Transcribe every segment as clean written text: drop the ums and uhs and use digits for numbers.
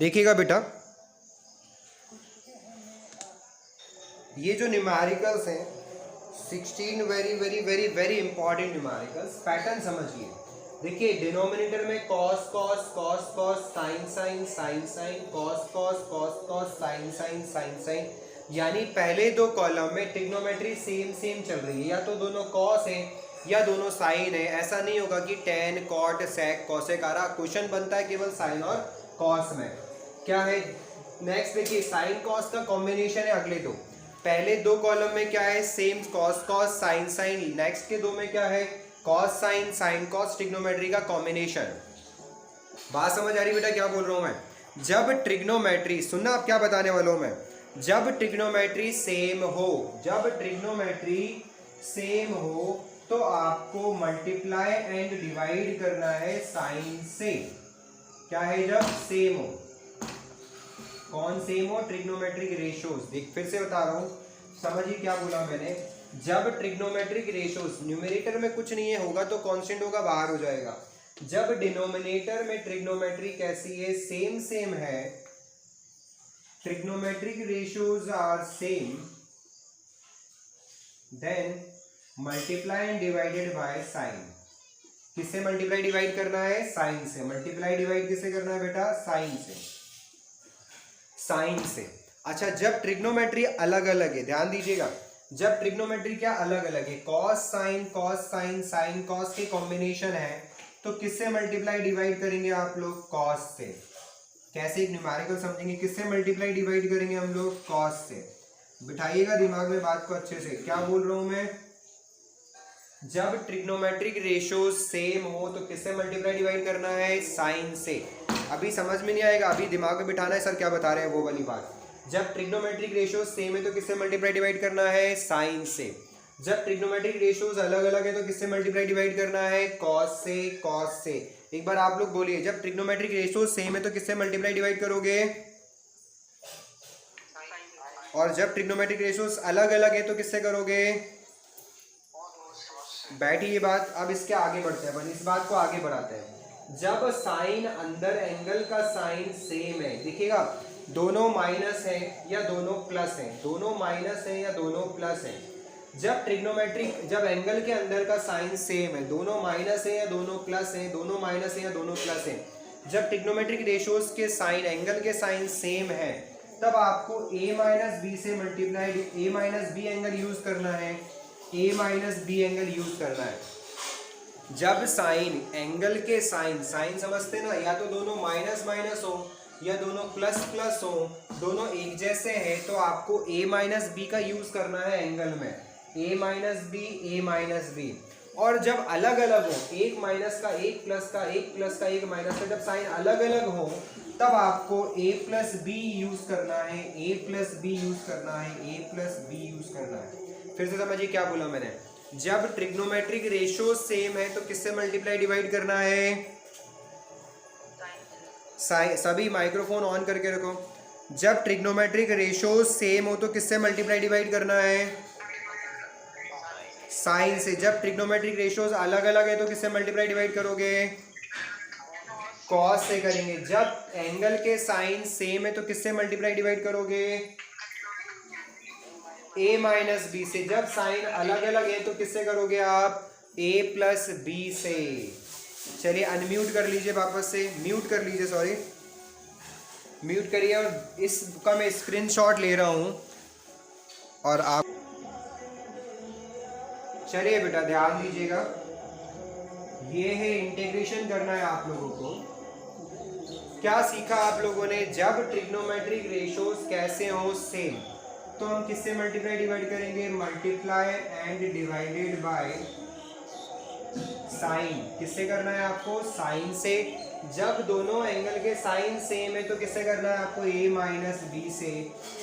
देखिएगा बेटा, ये जो न्यूमेरिकल्स हैं 16 very very very very important numericals. Pattern समझिए, देखिए डिनोमिनेटर में cos cos cos cos sine sine sine sine cos cos cos cos sine sine sine sine, यानी पहले दो कॉलम में ट्रिग्नोमेट्री सेम सेम चल रही है, या तो दोनों कॉस हैं या दोनों साइन है। ऐसा नहीं होगा कि टेन कॉट सेक कॉसेक आ रहा, क्वेश्चन बनता है केवल साइन और कॉस में। क्या है नेक्स्ट, देखिए साइन कॉस का कॉम्बिनेशन है अगले दो, पहले दो कॉलम में क्या है same cos cos sine sine, next के दो में क्या है cos sine sine cos, trigonometry का कॉम्बिनेशन। बात समझ आ रही बेटा क्या बोल रहा हूं मैं? जब ट्रिग्नोमेट्री, सुनना आप क्या बताने वाला हूं मैं, जब ट्रिग्नोमेट्री सेम हो, जब ट्रिग्नोमेट्री सेम हो तो आपको मल्टीप्लाई एंड डिवाइड करना है साइन से। क्या है जब सेम हो, कौन सेम हो? Trigonometric ratios. देख फिर से बता रहा हूं, समझिए क्या बोला मैंने। जब ट्रिग्नोमेट्रिक रेशियोज, न्यूमरेटर में कुछ नहीं है होगा तो कांस्टेंट होगा बाहर हो जाएगा। जब डिनोमिनेटर में ट्रिग्नोमेट्री कैसी है सेम सेम है, trigonometric ratios are same, then multiply and divided by sine. किससे मल्टीप्लाई डिवाइड करना है? साइन से। मल्टीप्लाई डिवाइड किससे करना है बेटा? साइन से, साइन से। अच्छा, जब ट्रिग्नोमेट्री अलग अलग है, ध्यान दीजिएगा, जब ट्रिग्नोमेट्री क्या अलग अलग है, कॉस साइन साइन कॉस के कॉम्बिनेशन है, तो किससे मल्टीप्लाई डिवाइड करेंगे आप लोग? कॉस से। कैसे? एक न्यूमेरिकल समझेंगे, किससे मल्टीप्लाई डिवाइड करेंगे हम लोग? कॉस से। बिठाइएगा दिमाग में बात को अच्छे से, क्या बोल रहा हूं मैं? जब ट्रिग्नोमेट्रिक रेशियो सेम हो तो किससे मल्टीप्लाई डिवाइड करना है? साइन से। अभी समझ में नहीं आएगा, अभी दिमाग में बिठाना है सर क्या बता रहे हैं वो वाली बात। जब ट्रिग्नोमेट्रिक रेशियो सेम है तो किससे मल्टीप्लाई डिवाइड करना है? साइन से। जब ट्रिग्नोमेट्रिक रेशियोज अलग अलग है तो किससे मल्टीप्लाई डिवाइड करना है? कॉस से, कॉस से। एक बार आप लोग बोलिए, जब ट्रिग्नोमेट्रिक रेशियोज सेम है तो किससे मल्टीप्लाई डिवाइड करोगे? और जब ट्रिग्नोमेट्रिक रेशियोज अलग अलग है तो किससे करोगे? बैठी ये बात, अब इसके आगे बढ़ते हैं अपन, इस बात को आगे बढ़ाते हैं। जब साइन अंदर एंगल का साइन सेम है, देखिएगा दोनों माइनस है या दोनों प्लस है, दोनों माइनस है या दोनों प्लस है। जब ट्रिग्नोमेट्रिक, जब एंगल के अंदर का साइन सेम है, दोनों माइनस है या दोनों प्लस है, दोनों माइनस है या दोनों प्लस है, जब ट्रिग्नोमेट्रिक रेशियोज के साइन, एंगल के साइन सेम है, तब आपको a माइनस बी से multiply, a minus B angle use करना है, a minus B angle use करना है। जब साइन, एंगल के साइन, साइन समझते ना, या तो दोनों माइनस माइनस हो या दोनों प्लस प्लस हो, दोनों एक जैसे हैं, तो आपको a माइनस बी का यूज करना है एंगल में, a minus B, a minus B. और जब अलग अलग हो, एक माइनस का, एक प्लस का, एक प्लस का, एक माइनस का, जब साइन अलग अलग हो तब आपको a प्लस बी यूज करना है, a प्लस बी यूज करना है, a प्लस बी यूज करना है। फिर से समझिए क्या बोला मैंने, जब ट्रिग्नोमेट्रिक रेशियो सेम है तो किससे मल्टीप्लाई डिवाइड करना है? सभी माइक्रोफोन ऑन करके रखो। जब ट्रिग्नोमेट्रिक रेशियो सेम हो तो किससे मल्टीप्लाई डिवाइड करना है? साइन से। जब ट्रिग्नोमेट्रिक रेशियोज अलग अलग है तो किससे मल्टीप्लाई डिवाइड करोगे? कॉस से करेंगे। जब एंगल के साइन सेम है तो किससे मल्टीप्लाई डिवाइड करोगे? a माइनस बी से। जब साइन अलग अलग है तो किससे करोगे आप? a प्लस बी से। चलिए अनम्यूट कर लीजिए वापस से, म्यूट कर लीजिए, सॉरी म्यूट करिए, और इसका मैं स्क्रीनशॉट ले रहा हूं और आप, चलिए बेटा ध्यान दीजिएगा, ये है इंटीग्रेशन करना है आप लोगों को। क्या सीखा आप लोगों ने? जब ट्रिग्नोमेट्रिक रेशियोज कैसे हो? सेम, तो हम किससे मल्टीप्लाई डिवाइड करेंगे? Multiply and divided by sine. किससे करना है आपको? साइन से। जब दोनों एंगल के साइन सेम है तो किससे करना है आपको? a माइनस बी से।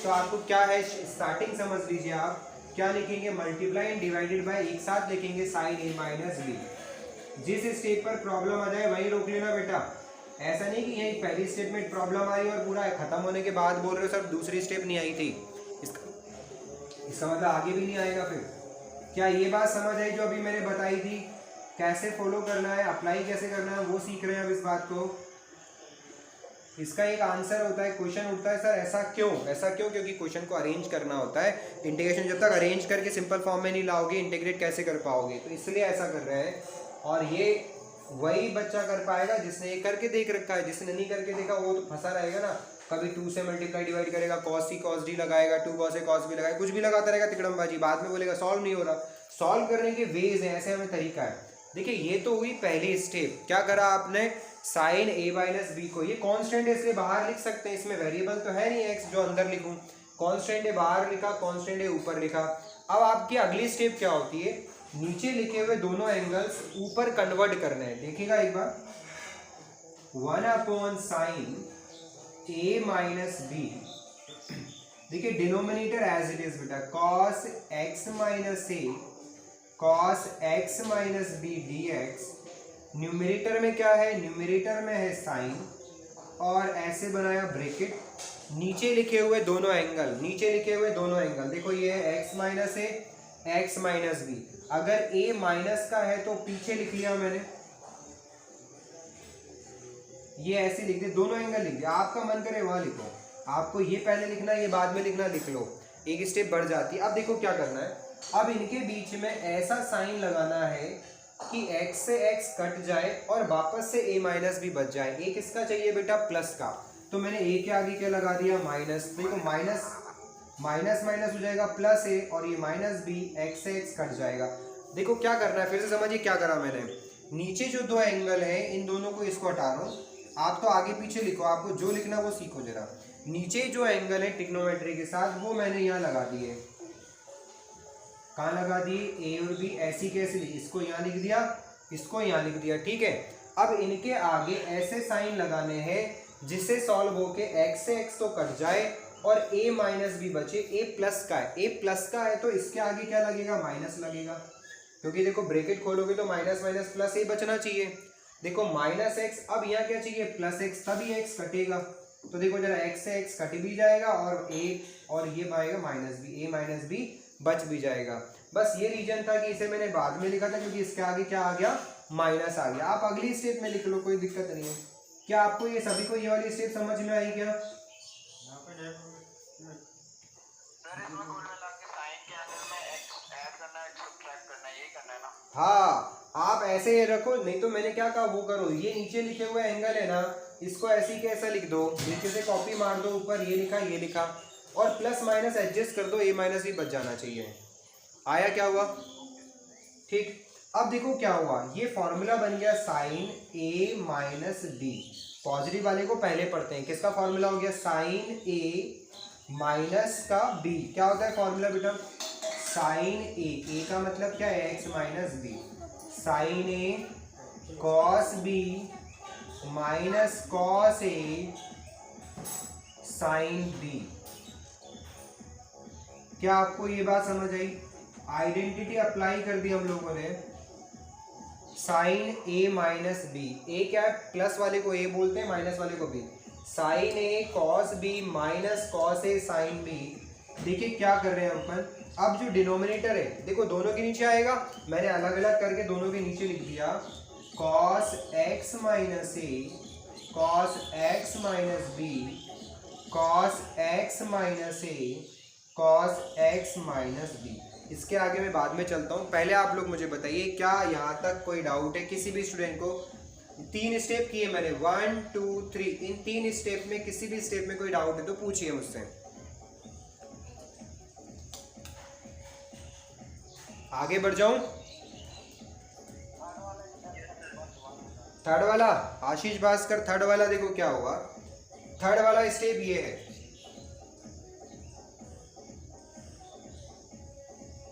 तो आपको क्या है, स्टार्टिंग समझ लीजिए, आप क्या लिखेंगे? मल्टीप्लाई एंड डिवाइडेड बाय, एक साथ लिखेंगे साइन a माइनस बी। जिस स्टेप पर प्रॉब्लम आ जाए वही रोक लेना बेटा, ऐसा नहीं कि यही पहली स्टेप में प्रॉब्लम आई और पूरा खत्म होने के बाद बोल रहे हो सर दूसरी स्टेप नहीं आई थी, इसका मतलब आगे भी नहीं आएगा। फिर क्या ये बात समझ आई जो अभी मैंने बताई थी? कैसे फॉलो करना है, अप्लाई कैसे करना है, वो सीख रहे हैं अब इस बात को। इसका एक आंसर होता है, क्वेश्चन उठता है सर ऐसा क्यों, ऐसा क्यों, क्योंकि क्वेश्चन को अरेंज करना होता है। इंटीग्रेशन जब तक अरेंज करके सिंपल फॉर्म में नहीं लाओगे इंटीग्रेट कैसे कर पाओगे, तो इसलिए ऐसा कर रहे हैं। और ये वही बच्चा कर पाएगा जिसने ये करके देख रखा है, जिसने नहीं करके देखा वो तो फंसा रहेगा ना। कभी 2 से मल्टीप्लाई डिवाइड करेगा, cos c cos d लगाएगा, 2 cos a cos b लगाएगा, कुछ भी लगाता रहेगा तिकड़मबाजी, बाद में बोलेगा सॉल्व नहीं हो रहा। सॉल्व करने के वेज हैं, ऐसे हमें तरीका है। देखिए ये तो हुई पहली स्टेप, क्या करा आपने, साइन a माइनस बी को, ये कॉन्स्टेंट है इसलिए बाहर लिख सकते हैं, इसमें वेरिएबल तो है नहीं x जो अंदर लिखूं, कॉन्स्टेंट है बाहर लिखा, कॉन्स्टेंट है ऊपर लिखा। अब आपकी अगली स्टेप क्या होती है, नीचे लिखे हुए दोनों एंगल्स ऊपर कन्वर्ट करने हैं। देखिएगा एक बार, 1/sin a माइनस बी, देखिए डिनोमिनेटर एज इट इज बेटा, cos x minus a cos x minus B dx, numerator में क्या है, न्यूमरेटर में है साइन, और ऐसे बनाया ब्रैकेट, नीचे लिखे हुए दोनों एंगल, नीचे लिखे हुए दोनों एंगल, देखो ये है x माइनस ए x माइनस बी, अगर a माइनस का है तो पीछे लिख लिया मैंने, ये ऐसे लिख दे, दोनों एंगल लिख दिया, आपका मन करे वहां लिखो, आपको ये पहले लिखना ये बाद में लिखना लिख लो, एक स्टेप बढ़ जाती है। अब देखो क्या करना है, अब इनके बीच में ऐसा साइन लगाना है कि x से x कट जाए और वापस से a माइनस भी बच जाए। एक इसका चाहिए बेटा प्लस का, तो मैंने a के आगे क्या लगा दिया, माइनस, देखो माइनस माइनस माइनस हो जाएगा प्लस a, और ये माइनस b, x से x कट जाएगा। देखो क्या करना है, फिर से समझिए क्या करा मैंने, नीचे जो दो एंगल है इन दोनों को इसको हटा लो, आप तो आगे पीछे लिखो, आपको जो लिखना वो सीखो जरा। नीचे जो एंगल है ट्रिग्नोमेट्री के साथ वो मैंने यहाँ लगा दिए, कहाँ लगा दिए, ए और बी, ऐसी कैसे, इसको यहाँ लिख दिया, इसको यहाँ लिख दिया, ठीक है। अब इनके आगे ऐसे साइन लगाने हैं जिससे सॉल्व होके x से x तो कट जाए और a माइनस भी बचे, a प्लस का है, a प्लस का है तो इसके आगे क्या लगेगा, माइनस लगेगा, क्योंकि देखो ब्रैकेट खोलोगे तो माइनस माइनस प्लस a बचना चाहिए। देखो माइनस x, अब यहाँ क्या चाहिए, प्लस x, तभी x कटेगा, तो देखो जरा x से x कट भी जाएगा और a और ये पाएगा minus B, a minus B बच भी जाएगा। बस ये रीजन था कि इसे मैंने बाद में लिखा था क्योंकि इसके आगे क्या आ गया, माइनस आ गया। आप अगली स्टेप में लिख लो, कोई दिक्कत नहीं है। क्या आपको ये सभी को ये वाली स्टेप समझ में आई क्या? हाँ, आप ऐसे ये रखो, नहीं तो मैंने क्या कहा वो करो, ये नीचे लिखे हुए एंगल है ना, इसको ऐसे ही कैसा लिख दो, नीचे से कॉपी मार दो, ऊपर ये लिखा ये लिखा, और प्लस माइनस एडजस्ट कर दो, ए माइनस भी बच जाना चाहिए। आया क्या हुआ, ठीक। अब देखो क्या हुआ, ये फॉर्मूला बन गया sign A minus B. Positive वाले को पहले पढ़ते हैं, किसका फॉर्मूला हो गया, साइन ए माइनस का बी। क्या होता है फॉर्मूला बेटा, साइन ए का मतलब क्या है, X minus B, sign A cos B minus cos A sine B. क्या आपको ये बात समझ आई? आइडेंटिटी अप्लाई कर दी हम लोगों ने, साइन ए माइनस बी, ए क्या है, प्लस वाले को ए बोलते हैं, माइनस वाले को B, sign A cos B minus cos A sine B. देखिए क्या कर रहे हैं अपन, अब जो डिनोमिनेटर है देखो दोनों के नीचे आएगा, मैंने अलग अलग करके दोनों के नीचे लिख दिया, cos x minus a cos x minus b cos x minus a cos x minus b. इसके आगे मैं बाद में चलता हूँ, पहले आप लोग मुझे बताइए क्या यहाँ तक कोई डाउट है किसी भी स्टूडेंट को? 3 स्टेप किए मैंने, 1 2 3, इन 3 स्टेप में किसी भी स्टेप में कोई डाउट है तो पूछिए मुझसे। आगे बढ़ जाऊं, थर्ड वाला, आशीष भास्कर थर्ड वाला देखो क्या होगा, थर्ड वाला स्टेप ये है,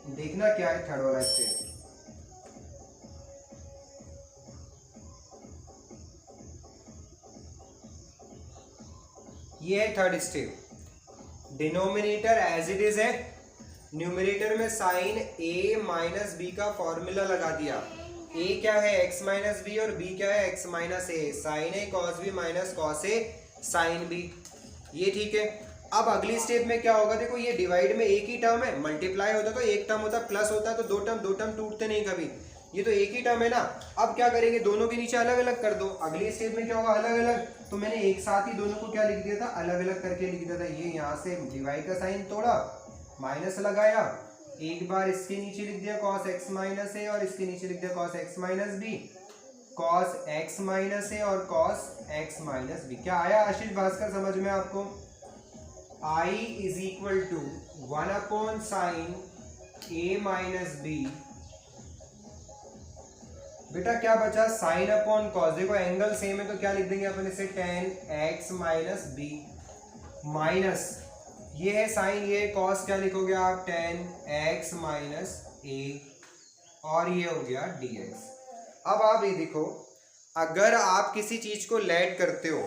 देखना क्या है थर्ड वाला स्टेप। ये है third step, denominator as it is है, न्यूमरेटर में साइन ए माइनस बी का फॉर्मूला लगा दिया, ए क्या है एक्स माइनस बी और बी क्या है X minus A, sine A cos B minus cos A sine B, ये ठीक है। अब अगली स्टेप में क्या होगा, देखो ये डिवाइड में एक ही टर्म है, मल्टीप्लाई होता तो एक टर्म होता, प्लस होता तो दो टर्म टूटते नहीं कभी, ये तो एक ही टर्म है ना। अब क्या करेंगे, दोनों के नीचे अलग अलग कर दो। अगले स्टेप में क्या होगा, अलग अलग। तो मैंने एक साथ ही दोनों को क्या लिख दिया था, अलग अलग करके लिख दिया था। ये यहाँ से डिवाइड का साइन तोड़ा, माइनस लगाया, एक बार इसके नीचे लिख दिया cos x माइनस ए और इसके नीचे लिख दिया cos x minus b, cos x minus a और cos x माइनस बी। क्या आया आशीष भास्कर समझ में आपको? I is equal to 1 upon sine a minus B. बेटा क्या बचा, साइन अपॉन कॉस। देखो एंगल सेम है तो क्या लिख देंगे अपन इसे, tan x minus B minus ये है साइन, ये कॉस, क्या लिखोगे आप, tan x माइनस ए और ये हो गया dx। अब आप ये देखो, अगर आप किसी चीज को लेट करते हो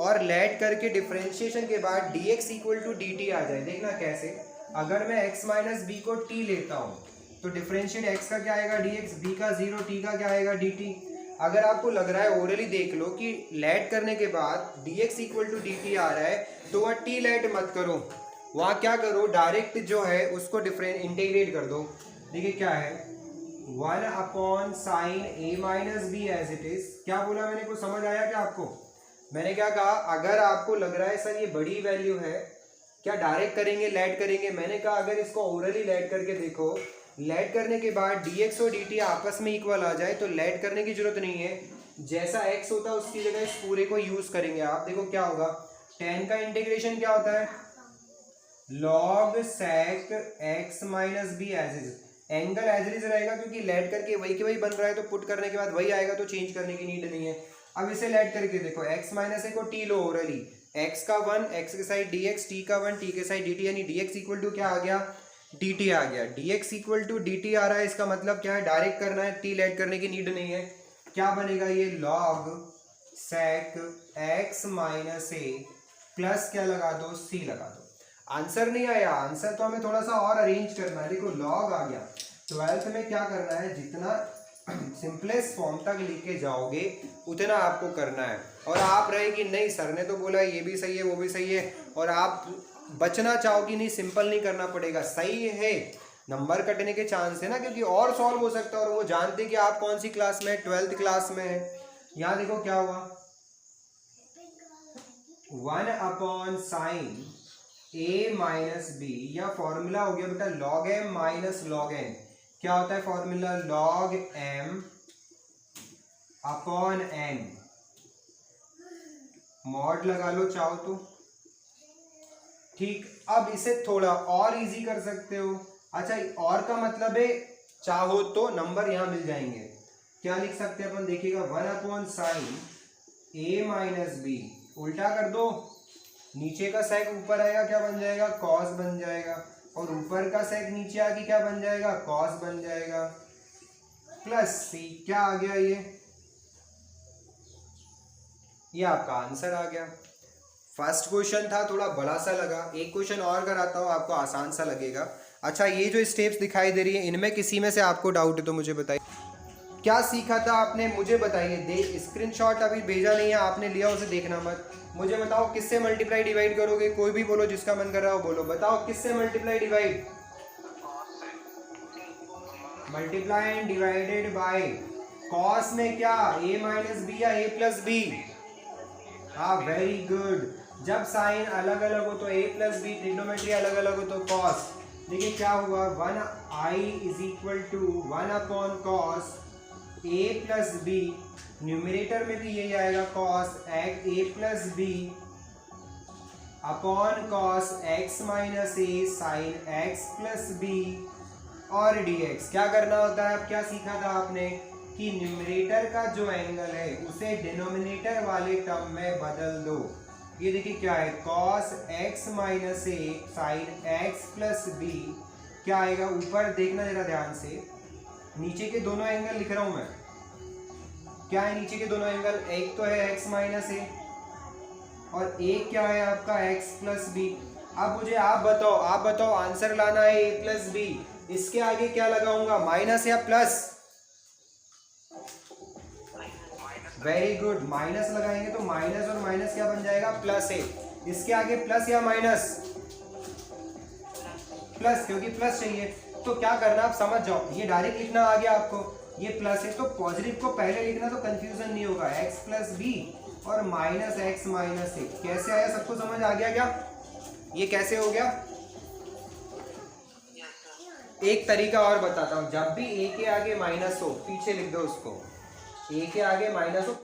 और लेट करके डिफरेंशिएशन के बाद dx इक्वल टू dt आ जाए, देखना कैसे। अगर मैं x माइनस बी को t लेता हूं तो डिफरेंशिएट x का क्या आएगा dx, b का 0, t का क्या आएगा dt। अगर आपको लग रहा है, ओरली देख लो कि लेट करने के बाद dx इक्वल टू dt आ रहा है, तो वह t लेट मत करो, वहाँ क्या करो, डायरेक्ट जो है उसको इंटीग्रेट कर दो। देखिए क्या है, 1 upon sine a minus B as it is. क्या बोला मैंने, कुछ समझ आया क्या आपको? मैंने क्या कहा, अगर आपको लग रहा है सर ये बड़ी वैल्यू है, क्या डायरेक्ट करेंगे, लेट करेंगे? मैंने कहा अगर इसको ओरली लेट करके देखो, लेट करने के बाद dx और dt आपस में इक्वल आ जाए तो लेट करने की जरूरत नहीं है, जैसा x होता है उसकी जगह इस पूरे को यूज करेंगे आप। देखो क्या होगा, tan का इंटीग्रेशन क्या होता है, log sec x minus B as is. Angle as is रहेगा क्योंकि लेट करके वही के वही बन रहा है, तो पुट करने के बाद वही आएगा, तो चेंज करने की नीड नहीं है। अब इसे लेट करके देखो, x माइनस ए को t लो ओरली, x का 1 x के साइड dx, t का 1 t के साइड dt, यानी dx इक्वल टू क्या आ गया, dt आ गया। dx इक्वल टू dt आ रहा है, इसका मतलब क्या है, डायरेक्ट करना है, t लेट करने की नीड नहीं है। क्या बनेगा ये, log sec x माइनस ए प्लस क्या लगा दो, c लगा दो। आंसर नहीं आया, आंसर तो हमें थोड़ा सा और अरेंज करना है। देखो लॉग आ गया, 12th में क्या करना है, जितना सिंपलेस्ट फॉर्म तक लेके जाओगे उतना आपको करना है। और आप रहे कि नहीं सर ने तो बोला ये भी सही है वो भी सही है, और आप बचना चाहो कि नहीं सिंपल नहीं करना पड़ेगा, सही है, नंबर कटने के चांस है ना, क्योंकि और सॉल्व हो सकता है। और वो जानते कि आप कौन सी क्लास में, 12th क्लास में है। यहाँ देखो क्या हुआ, 1 upon sine a minus B, या फॉर्मूला हो गया बेटा log m minus log n। क्या होता है formula, log m upon n, mod लगा लो चाहो तो, ठीक। अब इसे थोड़ा और इजी कर सकते हो। अच्छा, और का मतलब है चाहो तो नंबर यहां मिल जाएंगे। क्या लिख सकते हैं अपन, देखिएगा 1 upon sine a minus B, उल्टा कर दो, नीचे का सेक ऊपर आएगा, क्या बन जाएगा, कॉस बन जाएगा, और ऊपर का सेक नीचे आके क्या बन जाएगा, कॉस बन जाएगा, प्लस सी। क्या आ गया ये आपका आंसर आ गया। फर्स्ट क्वेश्चन था थोड़ा बड़ा सा लगा, एक क्वेश्चन और कराता हूँ, आपको आसान सा लगेगा। अच्छा, ये जो स्टेप्स दिखाई दे रही है, इनमें किसी में से आपको डाउट है तो मुझे बताइए, क्या सीखा था आपने, मुझे बताइए। स्क्रीनशॉट अभी भेजा नहीं है आपने, लिया उसे देखना मत। मुझे बताओ किससे मल्टीप्लाई डिवाइड करोगे, कोई भी बोलो, जिसका मन कर रहा हो बोलो। बताओ किससे multiply divide, multiply and divided by cos में क्या, a माइनस बी या a प्लस बी। हाँ, वेरी गुड। जब साइन अलग अलग हो तो a प्लस बी, ट्रिग्नोमेट्री अलग अलग हो तो कॉस। देखिए क्या हुआ, 1i is equal to 1 upon cos a plus B, numerator में भी यही आएगा, cos a plus B upon cos x minus a sine x plus B और dx। क्या करना होता है, अब क्या सीखा था आपने कि न्यूमरेटर का जो एंगल है उसे डिनोमिनेटर वाले टर्म में बदल दो। ये देखिए क्या है, cos x minus a sine x plus B, क्या आएगा, ऊपर देखना जरा ध्यान से, नीचे के दोनों एंगल लिख रहा हूं मैं। क्या है नीचे के दोनों एंगल, एक तो है x माइनस a और एक क्या है आपका x प्लस बी। अब मुझे आप बताओ आंसर लाना है a प्लस बी, इसके आगे क्या लगाऊंगा, माइनस या प्लस? वेरी गुड, माइनस लगाएंगे तो माइनस और माइनस क्या बन जाएगा, प्लस है। इसके आगे प्लस या माइनस, प्लस, क्योंकि प्लस चाहिए। तो क्या करना आप समझ जाओ, ये डायरेक्ट लिखना आ गया आपको, ये प्लस है तो पॉजिटिव को पहले लिखना तो कंफ्यूजन नहीं होगा, x प्लस बी और माइनस एक्स माइनस ए। कैसे आया, सबको समझ आ गया क्या? ये कैसे हो गया? एक तरीका और बताता हूँ, जब भी ए के आगे माइनस हो पीछे लिख दो उसको, ए के आगे माइनस हो